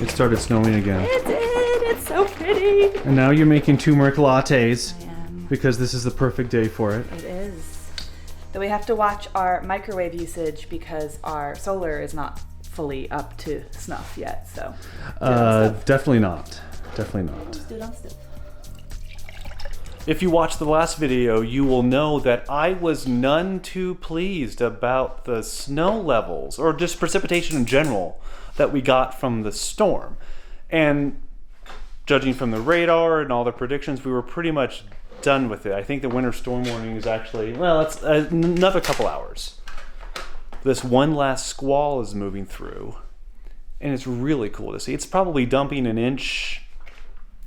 It started snowing again. It did. It's so pretty. And now you're making turmeric lattes. I am. Because this is the perfect day for it. It is. Though we have to watch our microwave usage because our solar is not fully up to snuff yet. So. Definitely not. Definitely not. Just do it on stove. If you watched the last video, you will know that I was none too pleased about the snow levels, or just precipitation in general, that we got from the storm. And judging from the radar and all the predictions, we were pretty much done with it. I think the winter storm warning is actually, well, it's another couple hours. This one last squall is moving through, and it's really cool to see. It's probably dumping an inch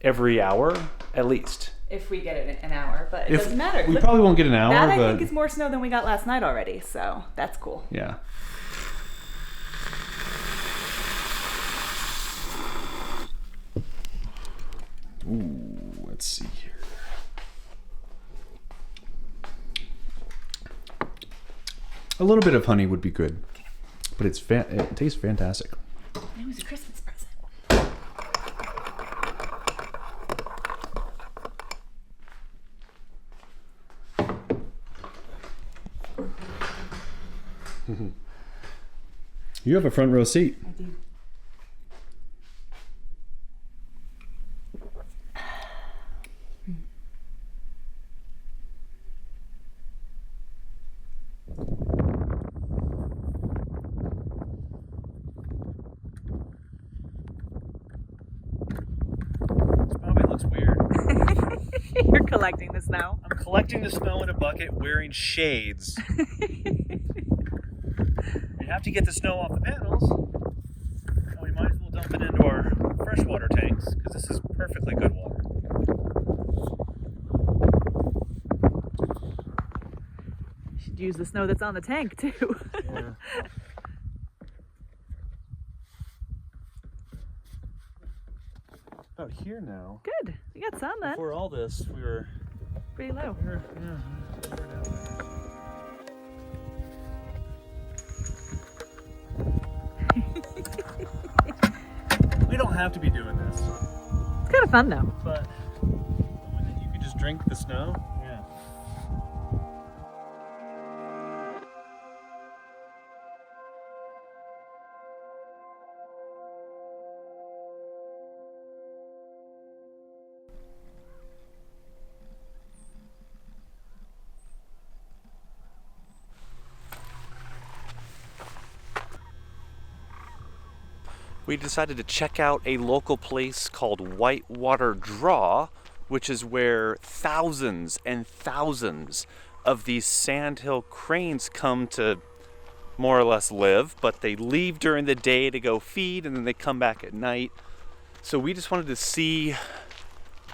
every hour, at least. If we get it in an hour, but it doesn't matter. We probably won't get an hour, that I but think is more snow than we got last night already, so that's cool. yeah. Ooh, let's see here. A little bit of honey would be good, but it tastes fantastic. It was a Christmas present. You have a front row seat. I do. Probably looks weird. You're collecting the snow. I'm collecting the snow in a bucket wearing shades. You have to get the snow off the panels. And we might as well dump it into our freshwater tanks, because this is perfectly good water. You should use the snow that's on the tank too. Yeah. About here now. Good. We got some then. Before all this, we were Pretty low. we were down there. We don't have to be doing this, It's kind of fun though. but when you can just drink the snow. Yeah. We decided to check out a local place called Whitewater Draw, which is where thousands and thousands of these sandhill cranes come to more or less live, but they leave during the day to go feed and then they come back at night. So we just wanted to see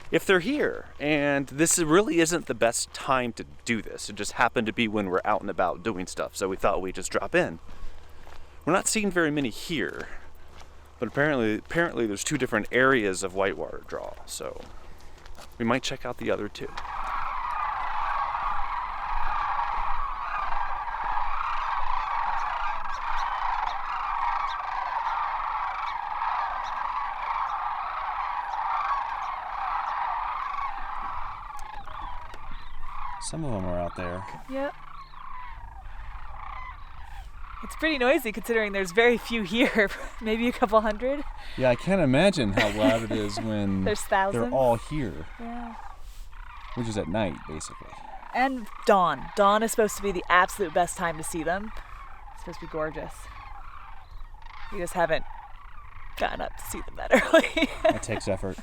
if they're here, and this really isn't the best time to do this. It just happened to be when we're out and about doing stuff, so we thought we'd just drop in. We're not seeing very many here. But apparently there's two different areas of Whitewater Draw, so we might check out the other two. Some of them are out there. Yep. It's pretty noisy considering there's very few here, maybe a couple hundred. Yeah, I can't imagine how loud it is when There's thousands. they're all here, Yeah. which is at night, basically. And dawn. Dawn is supposed to be the absolute best time to see them. It's supposed to be gorgeous. We just haven't gotten up to see them that early. It takes effort.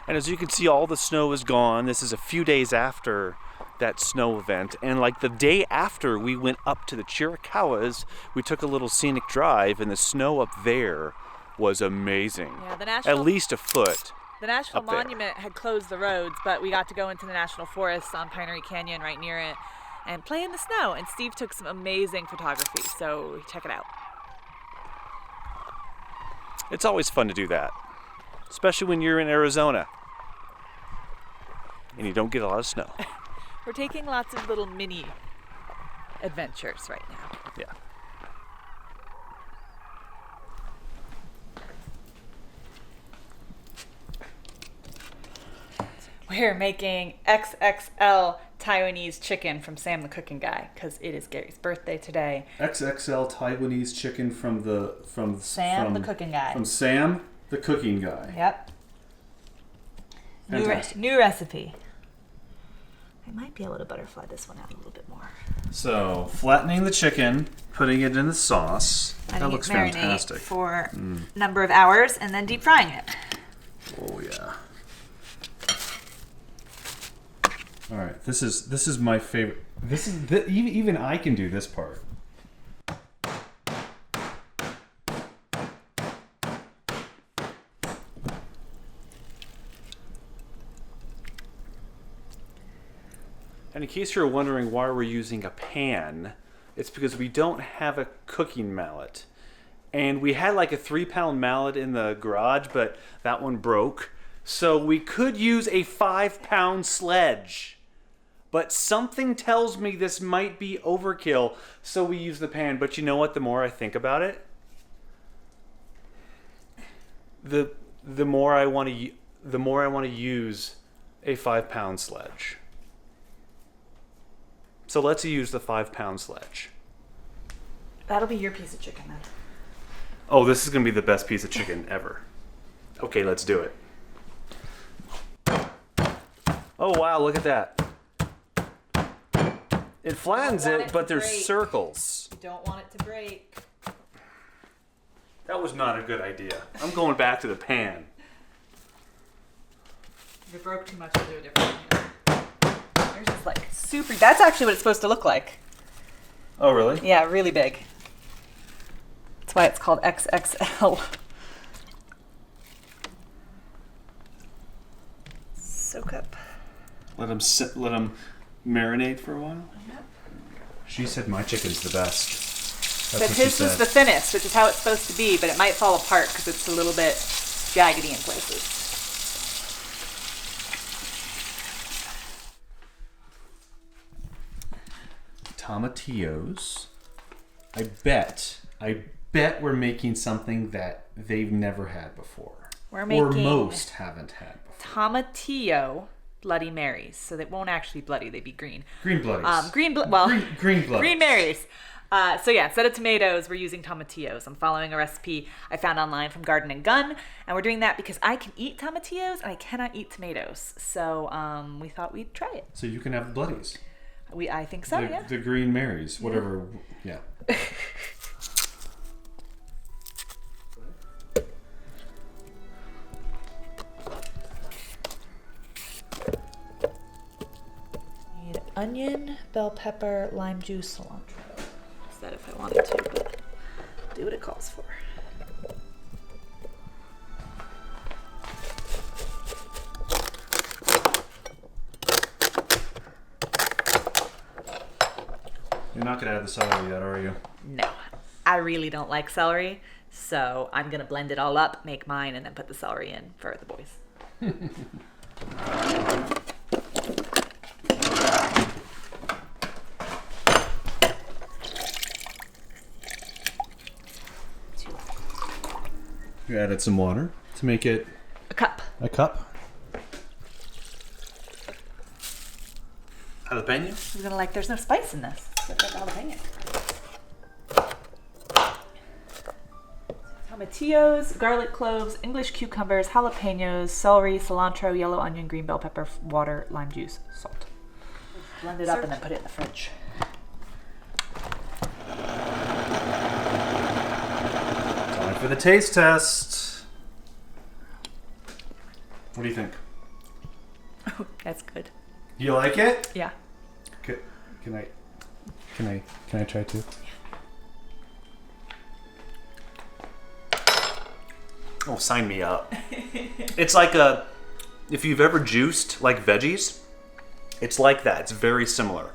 And as you can see, all the snow is gone. This is a few days after that snow event, and like the day after we went up to the Chiricahuas, we took a little scenic drive, and the snow up there was amazing. Yeah, the national, at least a foot. The National up there. Monument had closed the roads, but we got to go into the National Forest on Pinery Canyon right near it and play in the snow, and Steve took some amazing photography, so check it out. It's always fun to do that, especially when you're in Arizona and you don't get a lot of snow. We're taking lots of little mini adventures right now. Yeah. We're making XXL Taiwanese chicken from Sam the Cooking Guy because it is Gary's birthday today. XXL Taiwanese chicken from Sam the Cooking Guy. From Sam the Cooking Guy. Yep. Fantastic. New recipe. I might be able to butterfly this one out a little bit more. So, flattening the chicken, putting it in the sauce. That looks fantastic. For a number of hours and then deep frying it. Oh yeah. All right, this is my favorite. Even I can do this part. And in case you're wondering why we're using a pan, it's because we don't have a cooking mallet. And we had like a 3-pound mallet in the garage, but that one broke. So we could use a 5-pound sledge. But something tells me this might be overkill, so we use the pan. But you know what? The more I think about it, the more I want to use a 5-pound sledge. So let's use the 5-pound sledge. That'll be your piece of chicken then. Oh, this is going to be the best piece of chicken ever. Okay, let's do it. Oh, wow, look at that. It flattens it, but there's circles. You don't want it to break. That was not a good idea. I'm going back to the pan. If it broke too much, we'll do a different one. Yours is like super. That's actually what it's supposed to look like. Oh, really? Yeah, really big. That's why it's called XXL. Soak up. Let them marinate for a while. Yep. She said my chicken's the best. That's But what she his was said. the thinnest, which is how it's supposed to be, but it might fall apart because it's a little bit jaggedy in places. Tomatillos. I bet we're making something that they've never had before. We're or making most haven't had before. Tomatillo Bloody Marys, so they won't actually be bloody; they'd be green. Green bloodies. Green bloodies. Green Marys. So yeah, instead of tomatoes, we're using tomatillos. I'm following a recipe I found online from Garden and Gun, and we're doing that because I can eat tomatillos and I cannot eat tomatoes. So we thought we'd try it. So you can have the bloodies. I think so, yeah. The Green Marys, whatever. Yeah. Need onion, bell pepper, lime juice, cilantro. Is that if I wanted to, but do what it calls for. You're not gonna add the celery yet, are you? No, I really don't like celery, so I'm gonna blend it all up, make mine, and then put the celery in for the boys. You added some water to make it A cup. a cup. Jalapeno? You're gonna like, there's no spice in this. So put jalapeno. Tomatillos, garlic cloves, English cucumbers, jalapenos, celery, cilantro, yellow onion, green bell pepper, water, lime juice, salt. Blend it up and then put it in the fridge. Time for the taste test. What do you think? Oh, that's good. You like it? Yeah. Can I try too? Oh, sign me up. It's like if you've ever juiced like veggies, it's like that. It's very similar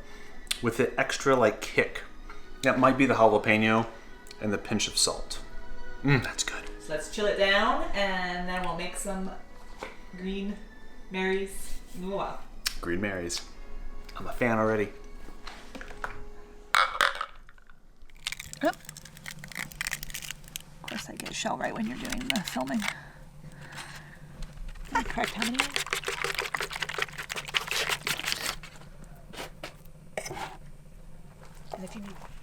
with the extra like kick. That might be the jalapeno and the pinch of salt. That's good. So let's chill it down and then we'll make some green Marys in a little while. Green Marys. I'm a fan already. Of course, I get a shell right when you're doing the filming. Correct, how many? do you need?